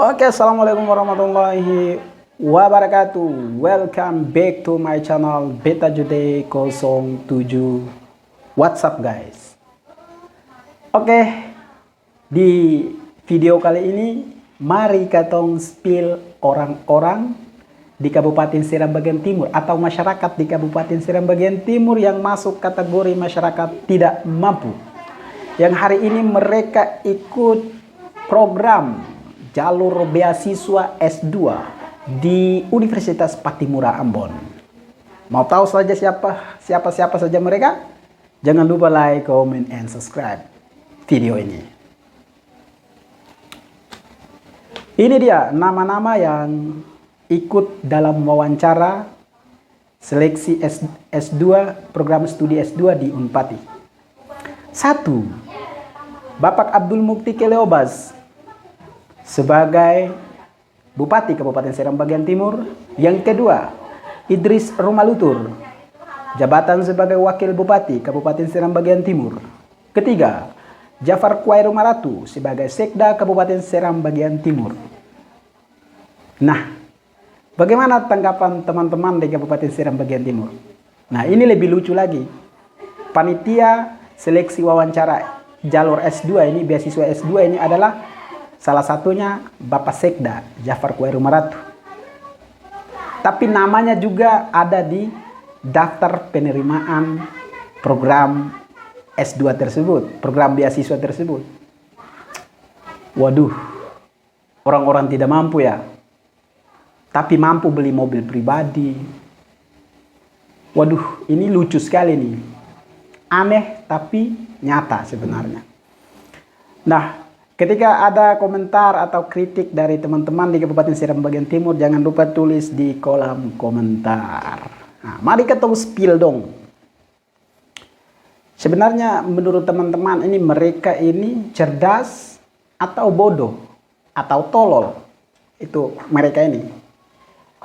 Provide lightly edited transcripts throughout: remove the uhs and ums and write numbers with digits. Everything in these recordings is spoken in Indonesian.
Oke, assalamualaikum warahmatullahi wabarakatuh. Welcome back to my channel Beta Jude 07. What's up guys? Oke, di video kali ini mari katong spill orang-orang di Kabupaten Seram Bagian Timur atau masyarakat di Kabupaten Seram Bagian Timur yang masuk kategori masyarakat tidak mampu. Yang hari ini mereka ikut program jalur beasiswa S2 di Universitas Patimura Ambon. Mau tahu saja siapa saja mereka? Jangan lupa like, comment, and subscribe video ini. Ini dia nama-nama yang ikut dalam wawancara seleksi S2 program studi S2 di Unpati. 1. Bapak Abdul Mukti Keleobas sebagai Bupati Kabupaten Seram Bagian Timur. Yang kedua, Idris Romalutur, jabatan sebagai Wakil Bupati Kabupaten Seram Bagian Timur. Ketiga, Jafar Khairu Maratu sebagai Sekda Kabupaten Seram Bagian Timur. Nah, bagaimana tanggapan teman-teman di Kabupaten Seram Bagian Timur? Nah, ini lebih lucu lagi. Panitia seleksi wawancara jalur S2 ini, beasiswa S2 ini adalah salah satunya Bapak Sekda Jafar Khairu Maratu. Tapi namanya juga ada di daftar penerimaan program S2 tersebut, program beasiswa tersebut. Waduh, orang-orang tidak mampu ya. Tapi mampu beli mobil pribadi. Waduh, ini lucu sekali nih. Aneh tapi nyata sebenarnya. Nah, ketika ada komentar atau kritik dari teman-teman di Kabupaten Seram Bagian Timur, jangan lupa tulis di kolom komentar. Nah, mari kita spill dong. Sebenarnya menurut teman-teman ini mereka ini cerdas atau bodoh atau tolol. Itu mereka ini.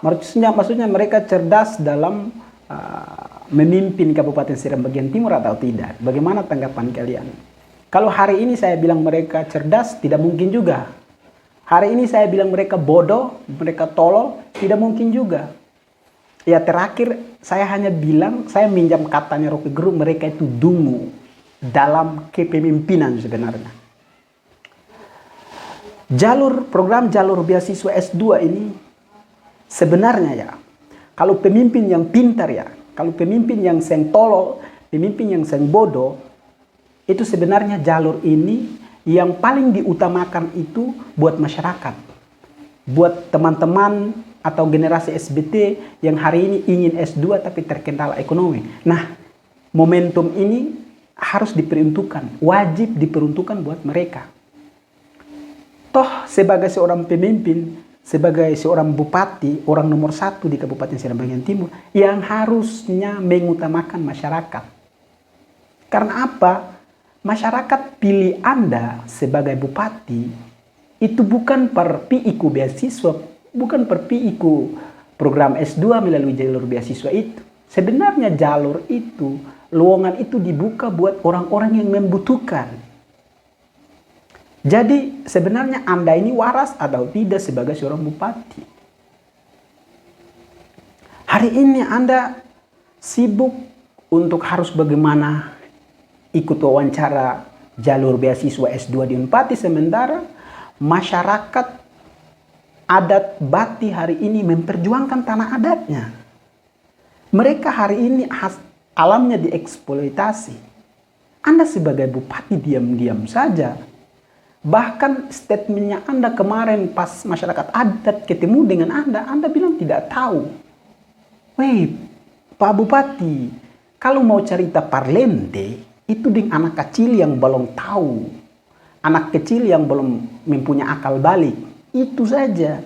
Maksudnya mereka cerdas dalam memimpin Kabupaten Seram Bagian Timur atau tidak? Bagaimana tanggapan kalian? Kalau hari ini saya bilang mereka cerdas, tidak mungkin juga. Hari ini saya bilang mereka bodoh, mereka tolol, tidak mungkin juga. Ya terakhir saya hanya bilang, saya minjam katanya Rocky Gerung, mereka itu dungu dalam kepemimpinan sebenarnya. Program jalur beasiswa S2 ini sebenarnya ya, kalau pemimpin yang pintar ya, kalau pemimpin yang seng tolol, pemimpin yang seng bodoh, itu sebenarnya jalur ini yang paling diutamakan itu buat masyarakat. Buat teman-teman atau generasi SBT yang hari ini ingin S2 tapi terkendala ekonomi. Nah, momentum ini harus diperuntukkan, wajib diperuntukkan buat mereka. Toh sebagai seorang pemimpin, sebagai seorang bupati, orang nomor 1 di Kabupaten Seram Bagian Timur, yang harusnya mengutamakan masyarakat. Karena apa? Masyarakat pilih Anda sebagai bupati itu bukan per piiku beasiswa, bukan per piiku program S2 melalui jalur beasiswa itu. Sebenarnya jalur itu, lowongan itu dibuka buat orang-orang yang membutuhkan. Jadi sebenarnya Anda ini waras atau tidak sebagai seorang bupati. Hari ini Anda sibuk untuk harus bagaimana ikut wawancara jalur beasiswa S2 di Unpati, sementara masyarakat adat Bati hari ini memperjuangkan tanah adatnya. Mereka hari ini alamnya dieksploitasi. Anda sebagai bupati diam-diam saja. Bahkan statementnya Anda kemarin pas masyarakat adat ketemu dengan Anda bilang tidak tahu. Weh, Pak Bupati, kalau mau cerita parlente, itu dengan anak kecil yang belum tahu. Anak kecil yang belum mempunyai akal balik. Itu saja.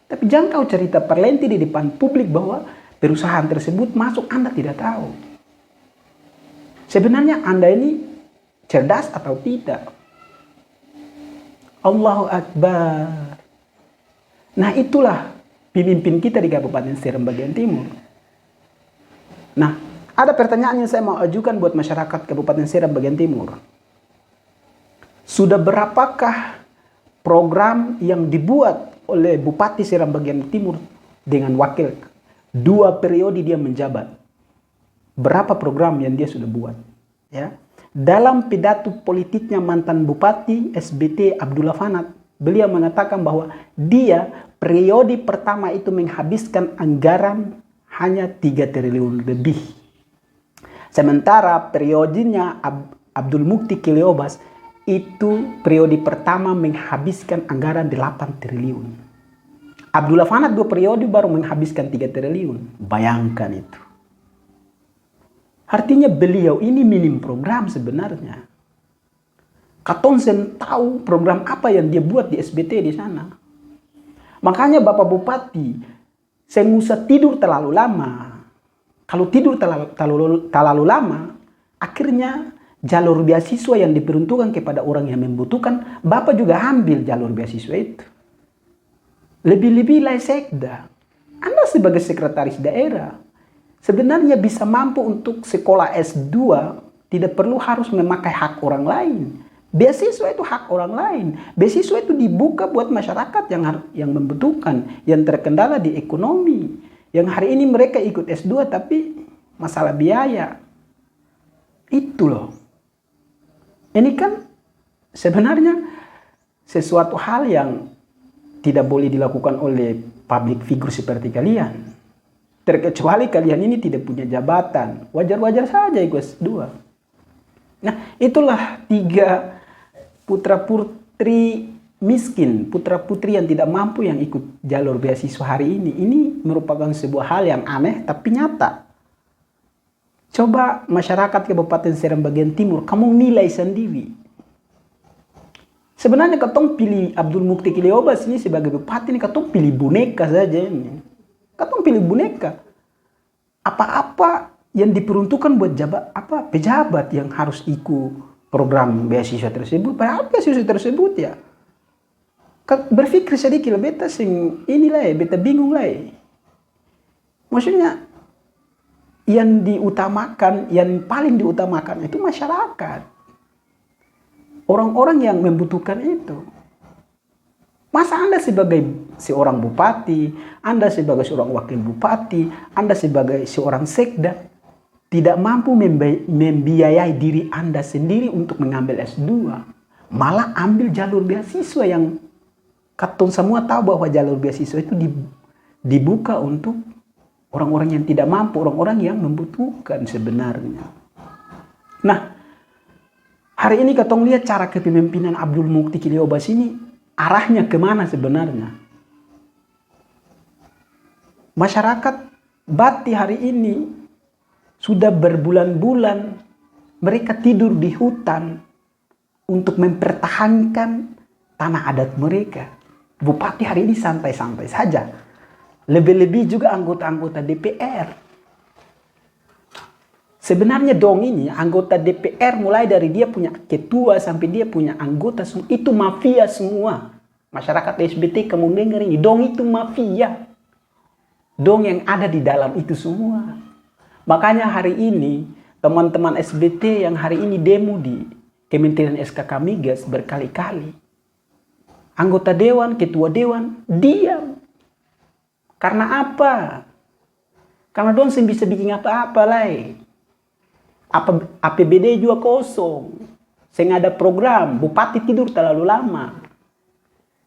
Tapi jangan kau cerita parlente di depan publik bahwa perusahaan tersebut masuk, Anda tidak tahu. Sebenarnya Anda ini cerdas atau tidak? Allahu Akbar. Nah itulah pemimpin kita di Kabupaten Seram Bagian Timur. Nah, ada pertanyaan yang saya mau ajukan buat masyarakat Kabupaten Seram Bagian Timur. Sudah berapakah program yang dibuat oleh Bupati Seram bagian timur dengan wakil. 2 periode dia menjabat. Berapa program yang dia sudah buat. Ya. Dalam pidato politiknya mantan Bupati SBT Abdullah Fanat, beliau mengatakan bahwa dia periode pertama itu menghabiskan anggaran hanya 3 triliun lebih. Sementara periodenya Abdul Mukti Kiliobas itu periode pertama menghabiskan anggaran 8 triliun. Abdullah Fanat 2 periode baru menghabiskan 3 triliun. Bayangkan itu. Artinya beliau ini minim program sebenarnya. Katonsen tahu program apa yang dia buat di SBT di sana. Makanya Bapak Bupati, saya usah tidur terlalu lama. Kalau tidur terlalu lama, akhirnya jalur beasiswa yang diperuntukkan kepada orang yang membutuhkan, Bapak juga ambil jalur beasiswa itu. Lebih-lebih lah sekda. Anda sebagai sekretaris daerah, sebenarnya bisa mampu untuk sekolah S2, tidak perlu harus memakai hak orang lain. Beasiswa itu hak orang lain. Beasiswa itu dibuka buat masyarakat yang membutuhkan, yang terkendala di ekonomi. Yang hari ini mereka ikut S2 tapi masalah biaya. Itu loh. Ini kan sebenarnya sesuatu hal yang tidak boleh dilakukan oleh public figure seperti kalian. Terkecuali kalian ini tidak punya jabatan. Wajar-wajar saja ikut S2. Nah, itulah 3 putra-putri miskin, putra-putri yang tidak mampu yang ikut jalur beasiswa hari ini. Ini merupakan sebuah hal yang aneh tapi nyata. Coba masyarakat Kabupaten Seram bagian timur, kamu nilai sendiri. Sebenarnya katong pilih Abdul Mukti Kiliobas ini sebagai bupati ini, katong pilih boneka saja ini. Katong pilih boneka. Apa-apa yang diperuntukkan buat pejabat yang harus ikut program beasiswa tersebut. Padahal beasiswa tersebut ya, berpikir sedikit, beta sing inilah ya, beta bingung lah ya. Maksudnya yang diutamakan, yang paling diutamakan itu masyarakat. Orang-orang yang membutuhkan itu. Masa Anda sebagai seorang bupati, Anda sebagai seorang wakil bupati, Anda sebagai seorang sekda, tidak mampu membiayai diri Anda sendiri untuk mengambil S2. Malah ambil jalur beasiswa yang katong semua tahu bahwa jalur beasiswa itu dibuka untuk orang-orang yang tidak mampu, orang-orang yang membutuhkan sebenarnya. Nah, hari ini katong lihat cara kepemimpinan Abdul Mukti Kiliobas ini, arahnya kemana sebenarnya? Masyarakat Bati hari ini sudah berbulan-bulan mereka tidur di hutan untuk mempertahankan tanah adat mereka. Bupati hari ini santai-santai saja. Lebih-lebih juga anggota-anggota DPR. Sebenarnya dong ini anggota DPR mulai dari dia punya ketua sampai dia punya anggota semua itu mafia semua. Masyarakat SBT kamu dengar ini, dong itu mafia. Dong yang ada di dalam itu semua. Makanya hari ini teman-teman SBT yang hari ini demo di Kementerian SKK Migas berkali-kali. Anggota dewan, ketua dewan diam. Karena apa? Karena dong bisa bikin apa-apa lah. APBD juga kosong. Saya ada program, bupati tidur terlalu lama.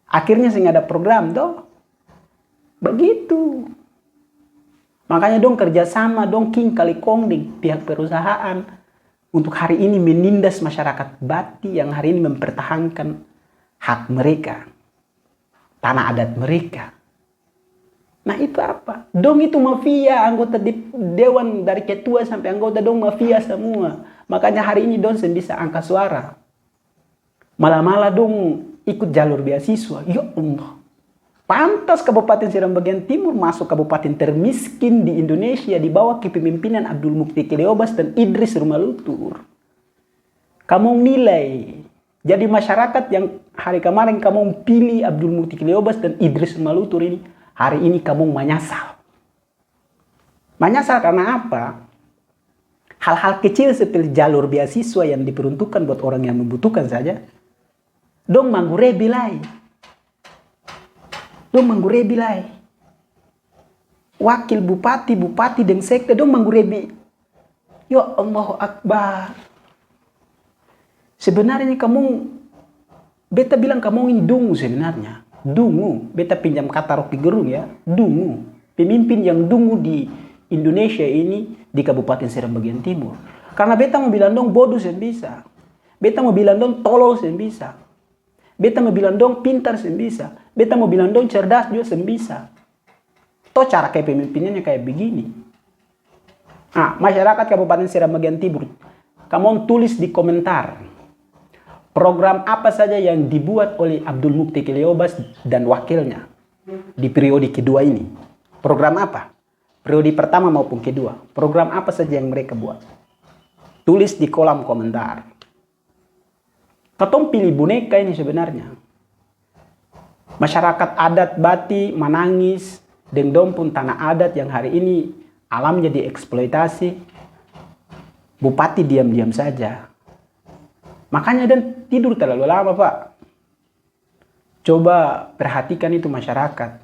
Akhirnya saya ada program toh. Begitu. Makanya dong kerjasama, dong king kali kongding pihak perusahaan untuk hari ini menindas masyarakat Bati yang hari ini mempertahankan hak mereka, tanah adat mereka. Nah itu apa? Dong itu mafia, anggota dewan dari ketua sampai anggota dong mafia semua. Makanya hari ini dong bisa angkat suara. Malah-malah dong ikut jalur beasiswa. Ya Allah. Pantas Kabupaten Seram bagian timur masuk kabupaten termiskin di Indonesia di bawah kepemimpinan Abdul Mukti Kiliobas dan Idris Rumalutur. Kamu nilai. Jadi masyarakat yang hari kemarin kamu pilih Abdul Mukti Kiliobas dan Idris Rumalutur ini, hari ini kamu menyesal. Menyesal karena apa? Hal-hal kecil seperti jalur beasiswa yang diperuntukkan buat orang yang membutuhkan saja. Dong mangure bilai. dong manggurebi lai. Wakil bupati dan sekda dong manggurebi. Ya Allahu Akbar. Sebenarnya kamu, beta bilang kamu ini dungu sebenarnya. Dungu, beta pinjam kata Rocky Gerung ya. Dungu. Pemimpin yang dungu di Indonesia ini di Kabupaten Seram bagian timur. Karena beta mau bilang dong bodoh sen bisa. Beta mau bilang dong tolol sen bisa. Beta mau bilang dong pintar sen bisa. Beta mau bilang dong cerdas juga sen bisa. Toh cara kayak pemimpinnya kayak begini. Nah, masyarakat Kabupaten Seram bagian timur, kamu tulis di komentar program apa saja yang dibuat oleh Abdul Mukti Keliobas dan wakilnya di periode kedua ini. Program apa? Periode pertama maupun kedua. Program apa saja yang mereka buat? Tulis di kolom komentar. Katong pilih boneka ini sebenarnya. Masyarakat adat Bati menangis dengan pun tanah adat yang hari ini alamnya dieksploitasi. Bupati diam-diam saja. Makanya dan tidur terlalu lama, Pak. Coba perhatikan itu masyarakat.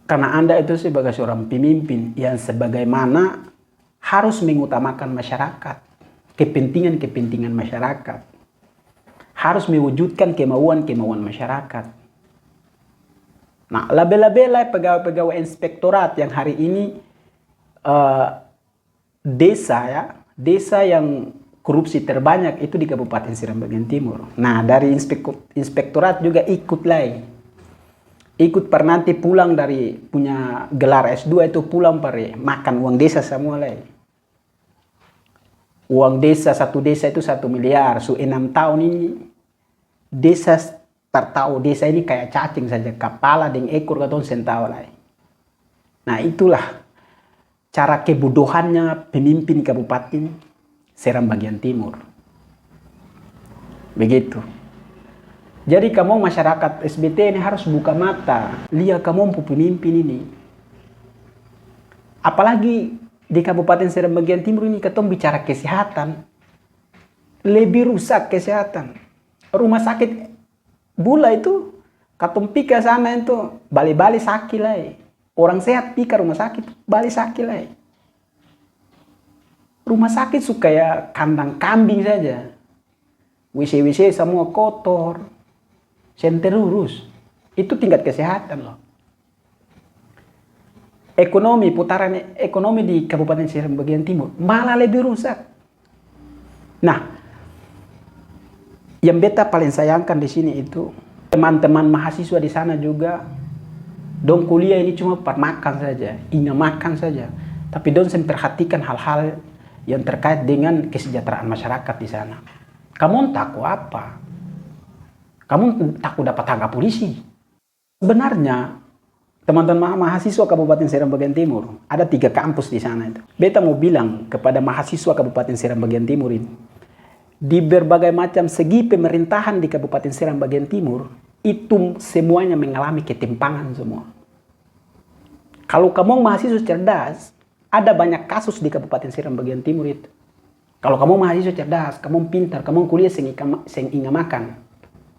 Karena Anda itu sebagai seorang pemimpin yang sebagaimana harus mengutamakan masyarakat. Kepentingan-kepentingan masyarakat. Harus mewujudkan kemauan-kemauan masyarakat. Nah, label-label pegawai-pegawai inspektorat yang hari ini desa yang korupsi terbanyak itu di Kabupaten Seram bagian timur. Nah, dari inspektorat juga ikut lagi. Ikut per nanti pulang dari punya gelar S2 itu pulang per makan uang desa semua lagi. Uang desa, satu desa itu 1 miliar. 6 tahun ini desa tertahu desa ini kayak cacing saja. Kepala dan ekor katong sentawa lagi. Nah, itulah cara kebodohannya pemimpin Kabupaten Seram bagian timur. Begitu. Jadi kamu masyarakat SBT ini harus buka mata. Lihat kamu pemimpin ini. Apalagi di Kabupaten Seram bagian timur ini ketemu bicara kesehatan. Lebih rusak kesehatan. Rumah sakit Bula itu katong pika sana itu bali-bali sakit lah. Orang sehat pika rumah sakit bali sakit lah. Rumah sakit suka ya kandang kambing saja. WC semua kotor. Senterurus. Itu tingkat kesehatan loh. Ekonomi, putaran ekonomi di Kabupaten Seram bagian timur malah lebih rusak. Nah, yang beta paling sayangkan di sini itu teman-teman mahasiswa di sana juga dong kuliah ini cuma per makan saja, ingin makan saja. Tapi dong memperhatikan hal-hal yang terkait dengan kesejahteraan masyarakat di sana. Kamu takut apa? Kamu takut dapat tangkap polisi? Sebenarnya, teman-teman mahasiswa Kabupaten Seram bagian timur, ada 3 kampus di sana itu. Beta mau bilang kepada mahasiswa Kabupaten Seram bagian timur ini, di berbagai macam segi pemerintahan di Kabupaten Seram bagian timur, itu semuanya mengalami ketimpangan semua. Kalau kamu mahasiswa cerdas, ada banyak kasus di Kabupaten Seram bagian timur itu. Kalau kamu mahasiswa cerdas, kamu pintar, kamu kuliah seng ingat makan.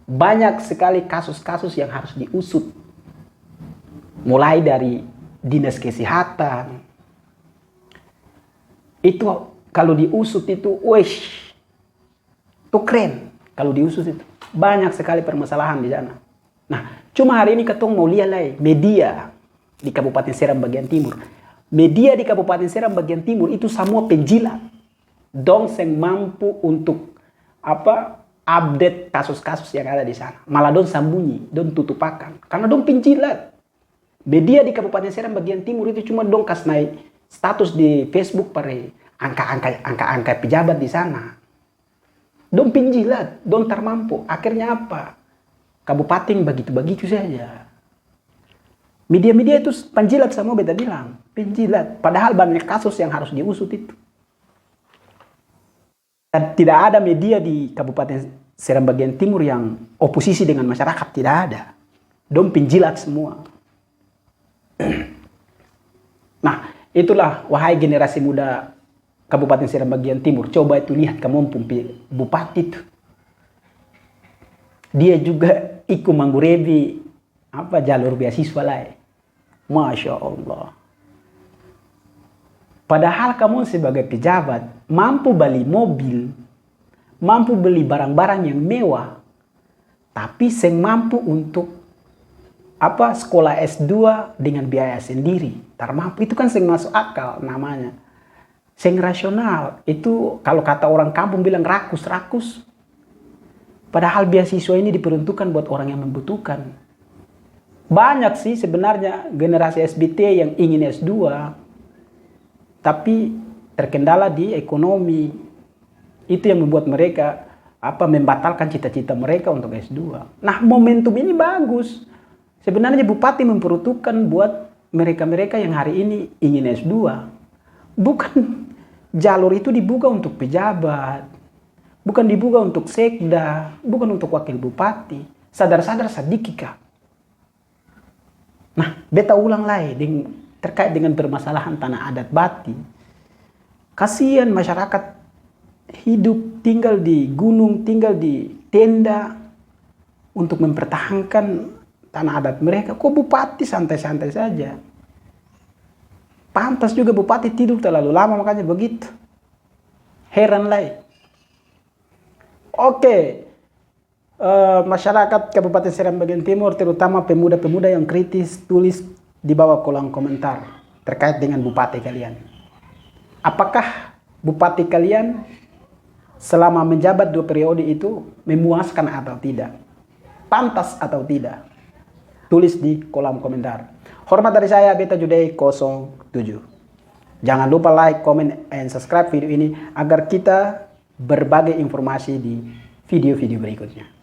Banyak sekali kasus-kasus yang harus diusut. Mulai dari dinas kesehatan. Itu kalau diusut itu, wesh, itu keren. Kalau diusut itu, banyak sekali permasalahan di sana. Nah, cuma hari ini ketong mau lihat lagi media di Kabupaten Seram bagian timur. Media di Kabupaten Seram bagian timur itu semua penjilat. Dong seng mampu untuk update kasus-kasus yang ada di sana. Malah dong sambunyi, dong tutupakan. Karena dong penjilat. Media di Kabupaten Seram bagian timur itu cuma dong kas naik status di Facebook pada angka-angka pejabat di sana. Dong penjilat, dong termampu. Akhirnya apa? Kabupaten begitu-begitu saja. Media-media itu penjilat semua beta bilang. Penjilat. Padahal banyak kasus yang harus diusut itu. Dan tidak ada media di Kabupaten Seram bagian timur yang oposisi dengan masyarakat. Tidak ada. Dong penjilat semua. Nah, itulah wahai generasi muda Kabupaten Seram bagian timur. Coba itu lihat kamu bupati itu. Dia juga ikut manggurebi apa jalur beasiswa lain. Masya Allah. Padahal kamu sebagai pejabat mampu beli mobil, mampu beli barang-barang yang mewah, tapi seng mampu untuk sekolah S2 dengan biaya sendiri. Tak mampu, itu kan seng masuk akal namanya. Seng rasional. Itu kalau kata orang kampung bilang rakus-rakus. Padahal beasiswa ini diperuntukkan buat orang yang membutuhkan. Banyak sih sebenarnya generasi SBT yang ingin S2, tapi terkendala di ekonomi. Itu yang membuat mereka membatalkan cita-cita mereka untuk S2. Nah, momentum ini bagus. Sebenarnya bupati memperuntukkan buat mereka-mereka yang hari ini ingin S2. Bukan jalur itu dibuka untuk pejabat, bukan dibuka untuk sekda, bukan untuk wakil bupati. Sadar-sadar sedikit. Nah, beta ulang lagi terkait dengan permasalahan tanah adat Bati. Kasihan masyarakat hidup tinggal di gunung, tinggal di tenda untuk mempertahankan tanah adat mereka. Kok bupati santai-santai saja? Pantas juga bupati tidur terlalu lama, makanya begitu. Heran lagi. Oke. Masyarakat Kabupaten Seram bagian Timur, terutama pemuda-pemuda yang kritis, tulis di bawah kolom komentar terkait dengan bupati kalian. Apakah bupati kalian selama menjabat 2 periode itu memuaskan atau tidak? Pantas atau tidak? Tulis di kolom komentar. Hormat dari saya, Beta Judei 07. Jangan lupa like, comment, and subscribe video ini agar kita berbagi informasi di video-video berikutnya.